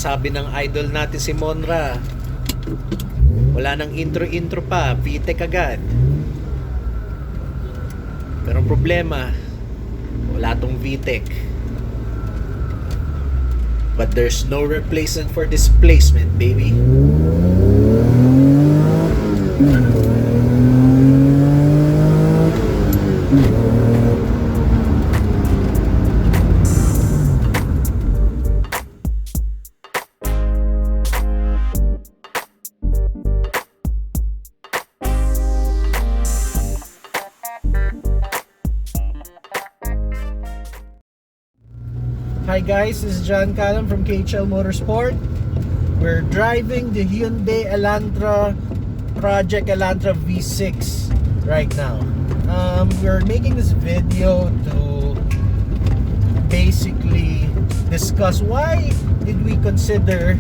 sabi ng idol natin si Monra, wala nang intro pa, VTEC agad. Pero ang problema, wala tong VTEC. But there's no replacement for displacement, baby. Hi guys, this is John Callum from KHL Motorsport. We're driving the Hyundai Elantra Project Elantra V6 right now. We're making this video to basically discuss why did we consider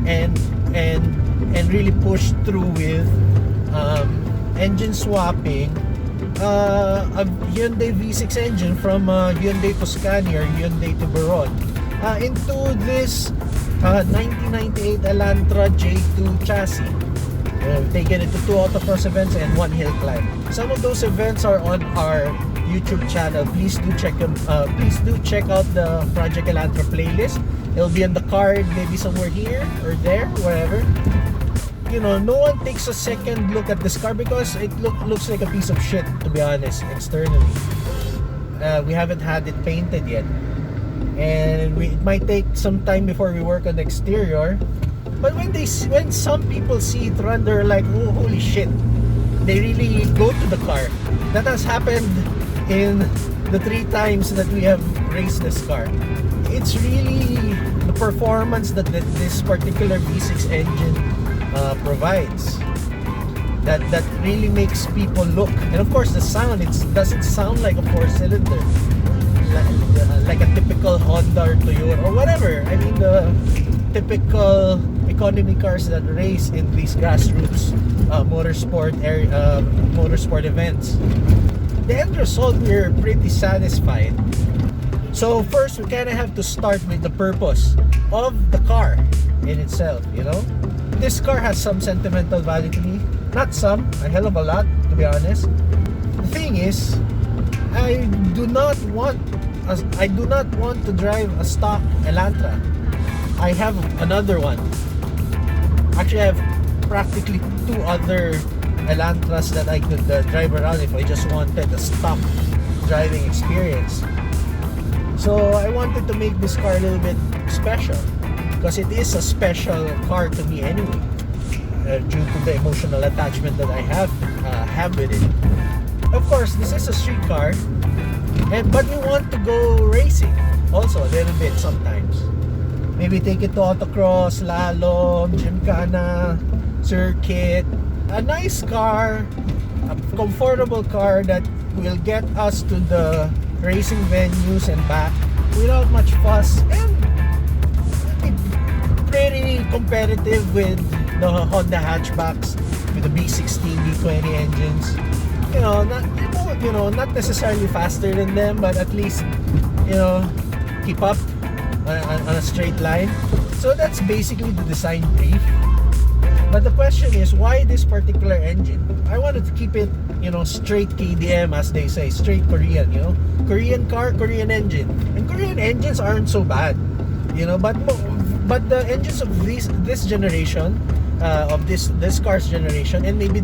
and really push through with engine swapping a Hyundai V6 engine from Hyundai Tuscany or Hyundai Tiburon into this 1998 Elantra J2 chassis. We've taken it to 2 autocross events and 1 hill climb. Some of those events are on our YouTube channel. Please do check them. Please do check out the Project Elantra playlist. It'll be on the card, maybe somewhere here or there, wherever. You know, no one takes a second look at this car because it looks like a piece of shit, to be honest, externally. We haven't had it painted yet, and it might take some time before we work on the exterior. But when some people see it run, they're like, oh, holy shit. They really go to the car. That has happened in the 3 times that we have raced this car. It's really the performance that this particular V6 engine provides that really makes people look. And of course the sound, it doesn't sound like a 4-cylinder like a typical Honda or Toyota or whatever. I mean the typical economy cars that race in these grassroots motorsport events. The end result, we're pretty satisfied. So first we kind of have to start with the purpose of the car in itself, you know. This car has some sentimental value to me. Not some, a hell of a lot, to be honest. The thing is, I do not want to drive a stock Elantra. I have another one. Actually, I have practically 2 other Elantras that I could drive around if I just wanted a stock driving experience. So I wanted to make this car a little bit special, because it is a special car to me anyway, due to the emotional attachment that I have with it. Of course, this is a street car, but we want to go racing also a little bit sometimes. Maybe take it to autocross, slalom, gymkhana, circuit. A nice car, a comfortable car that will get us to the racing venues and back without much fuss, and pretty competitive with the Honda hatchbacks with the B16, B20 engines. You know, not necessarily faster than them, but at least, you know, keep up on a straight line. So that's basically the design brief. But the question is, why this particular engine? I wanted to keep it, you know, straight KDM, as they say, straight Korean, you know. Korean car, Korean engine. And Korean engines aren't so bad, you know, but the engines of this generation, of this car's generation, and maybe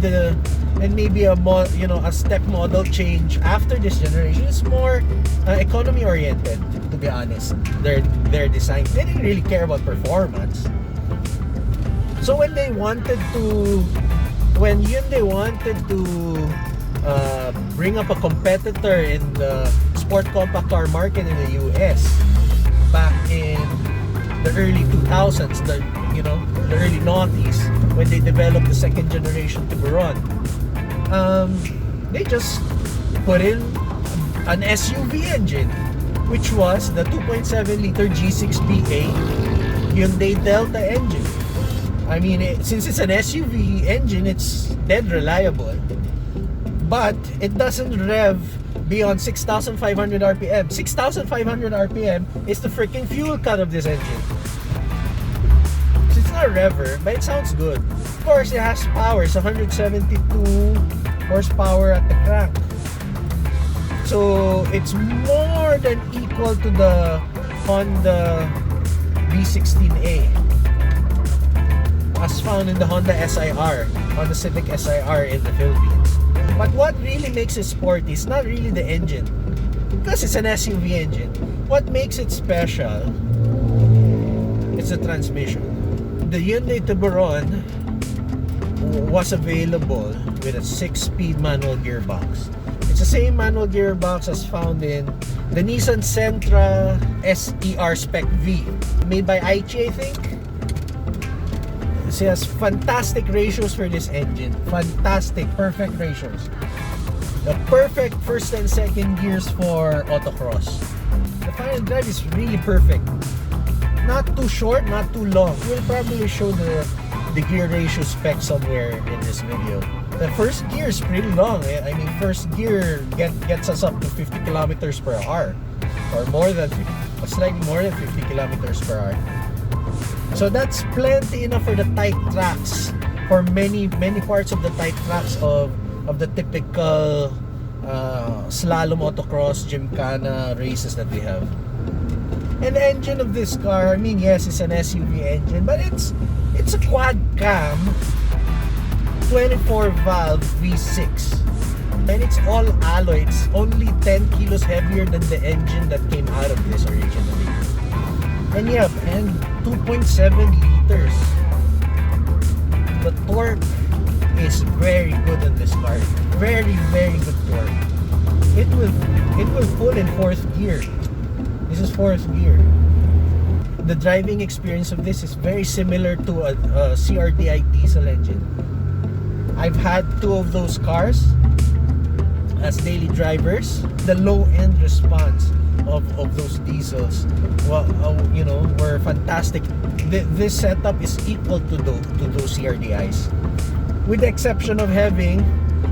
a step model change after this generation is more economy oriented, to be honest. Their design, they didn't really care about performance. So when Hyundai wanted to bring up a competitor in the sport compact car market in the US back in the early 2000s, the early noughties, when they developed the 2nd generation Tiburon, they just put in an SUV engine, which was the 2.7 liter G6BA Hyundai Delta engine. I mean, since it's an SUV engine, it's dead reliable, but it doesn't rev beyond 6,500 RPM. 6,500 RPM is the freaking fuel cut of this engine. not a rever, but it sounds good. Of course, it has power. It's 172 horsepower at the crank. So it's more than equal to the Honda V16A, as found in the Honda SIR, Honda Civic SIR in the Philippines. But what really makes it sporty is not really the engine, because it's an SUV engine. What makes it special is the transmission. The Hyundai Tiburon was available with a 6-speed manual gearbox. It's the same manual gearbox as found in the Nissan Sentra SER Spec V, made by Aichi, I think. It has fantastic ratios for this engine. Fantastic, perfect ratios. The perfect first and second gears for autocross. The final drive is really perfect. Not too short, not too long. We'll probably show the gear ratio spec somewhere in this video. The first gear is pretty long. I mean, first gear gets us up to 50 kilometers per hour, or more than 50, or slightly more than 50 kilometers per hour. So that's plenty enough for the tight tracks, for many parts of the tight tracks of the typical slalom autocross gymkhana races that we have. And the engine of this car, I mean, yes, it's an SUV engine, but it's a quad cam 24 valve V6, and it's all alloy. It's only 10 kilos heavier than the engine that came out of this originally. And yeah, and 2.7 liters. The torque is very good on this car. Very good torque. It will pull in 4th gear. This is 4th gear. The driving experience of this is very similar to a CRDI diesel engine. I've had 2 of those cars as daily drivers. The low-end response of those diesels, well, were fantastic. This setup is equal to those CRDIs, with the exception of having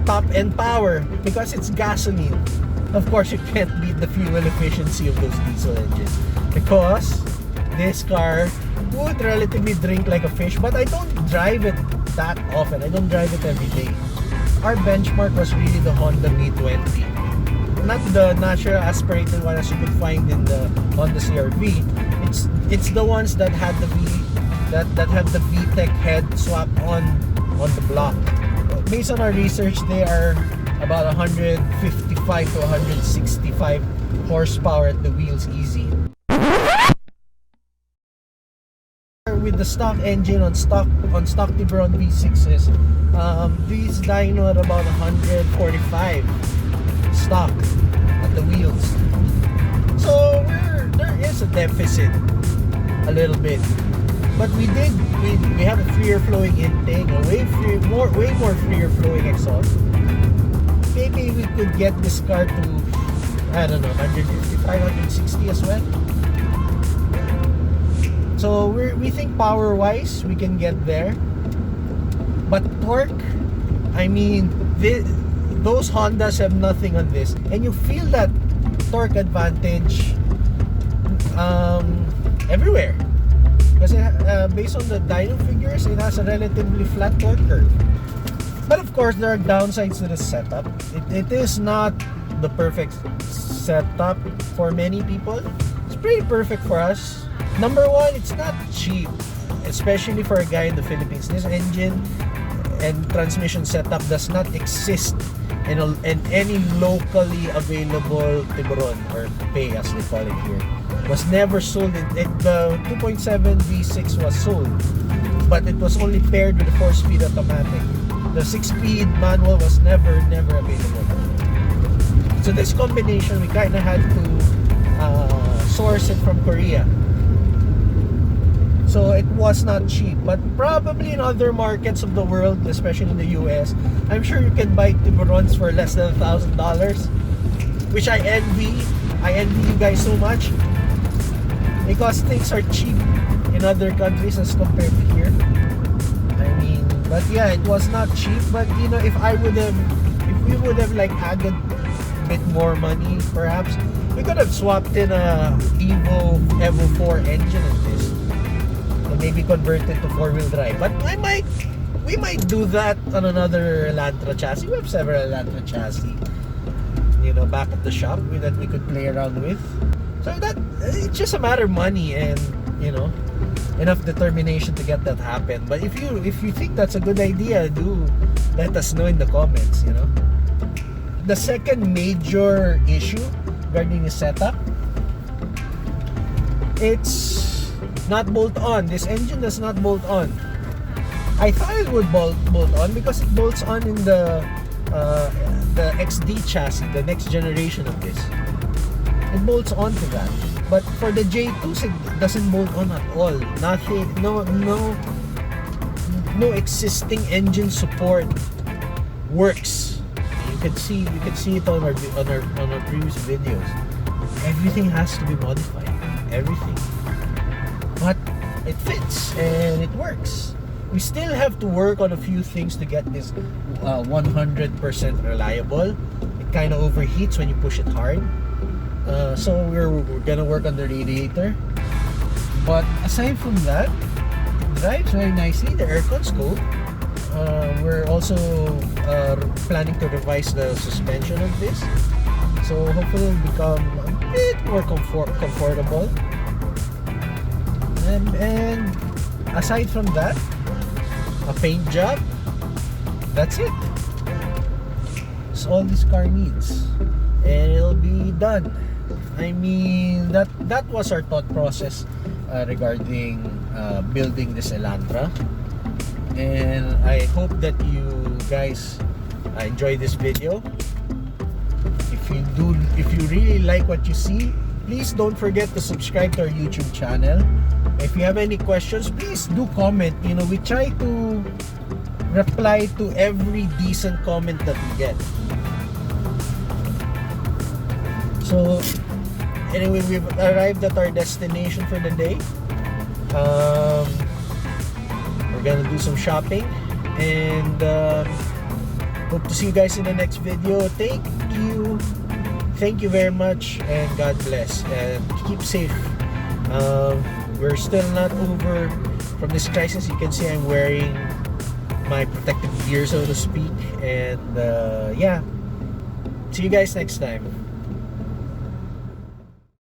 top-end power, because it's gasoline. Of course, you can't beat the fuel efficiency of those diesel engines, because this car would relatively drink like a fish. But I don't drive it that often. I don't drive it every day. Our benchmark was really the Honda V20, not the natural aspirated one as you could find in the Honda CR-V. It's the ones that had the that had the VTEC head swap on the block. Based on our research, they are about 155 to 165 horsepower at the wheels easy. With the stock engine on stock Tiburon V6s, these dyno at about 145 stock at the wheels. So there is a deficit a little bit, but we have a freer flowing intake, a way more freer flowing exhaust. Maybe we could get this car to, I don't know, 155, 160 as well. So we think power wise we can get there, but torque, I mean, those Hondas have nothing on this, and you feel that torque advantage everywhere, because based on the dyno figures, it has a relatively flat torque curve. But of course, there are downsides to the setup. It is not the perfect setup for many people. It's pretty perfect for us. Number one, it's not cheap, especially for a guy in the Philippines. This engine and transmission setup does not exist in any locally available Tiburon, or coupe as they call it here. Was never sold. The 2.7 V6 was sold, but it was only paired with a 4-speed automatic. The 6-speed manual was never available. So this combination, we kind of had to source it from Korea. So it was not cheap, but probably in other markets of the world, especially in the US, I'm sure you can buy Tiburons for less than $1,000, which I envy. I envy you guys so much, because things are cheap in other countries as compared to here. I mean, but yeah, it was not cheap. But you know, if we would have like added a bit more money, perhaps we could have swapped in a Evo 4 engine in this. maybe convert it to 4-wheel drive. But we might do that on another Elantra chassis. We have several Elantra chassis, back at the shop that we could play around with. So that it's just a matter of money and enough determination to get that happen. But if you think that's a good idea, do let us know in the comments. The second major issue regarding the setup, it's not bolt on. This engine does not bolt on. I thought it would bolt on because it bolts on in the XD chassis, the next generation of this. It bolts on to that. But for the J2s, it doesn't bolt on at all. Nothing, no existing engine support works. You can see it on our previous videos. Everything has to be modified. Everything. But it fits and it works. We still have to work on a few things to get this 100% reliable. It kind of overheats when you push it hard. So we're gonna work on the radiator. But aside from that, it drives very nicely. The aircon's cool. We're also planning to revise the suspension of this, so hopefully it'll become a bit more comfortable. And aside from that, a paint job. That's it. That's all this car needs, and it'll be done. I mean, that was our thought process regarding building this Elantra, and I hope that you guys enjoy this video. If you really like what you see, please don't forget to subscribe to our YouTube channel. If you have any questions, please do comment. We try to reply to every decent comment that we get. So anyway, we've arrived at our destination for the day. We're gonna do some shopping, and hope to see you guys in the next video. Thank you very much, and God bless, and keep safe. We're still not over from this crisis. You can see I'm wearing my protective gear, so to speak, and yeah, see you guys next time.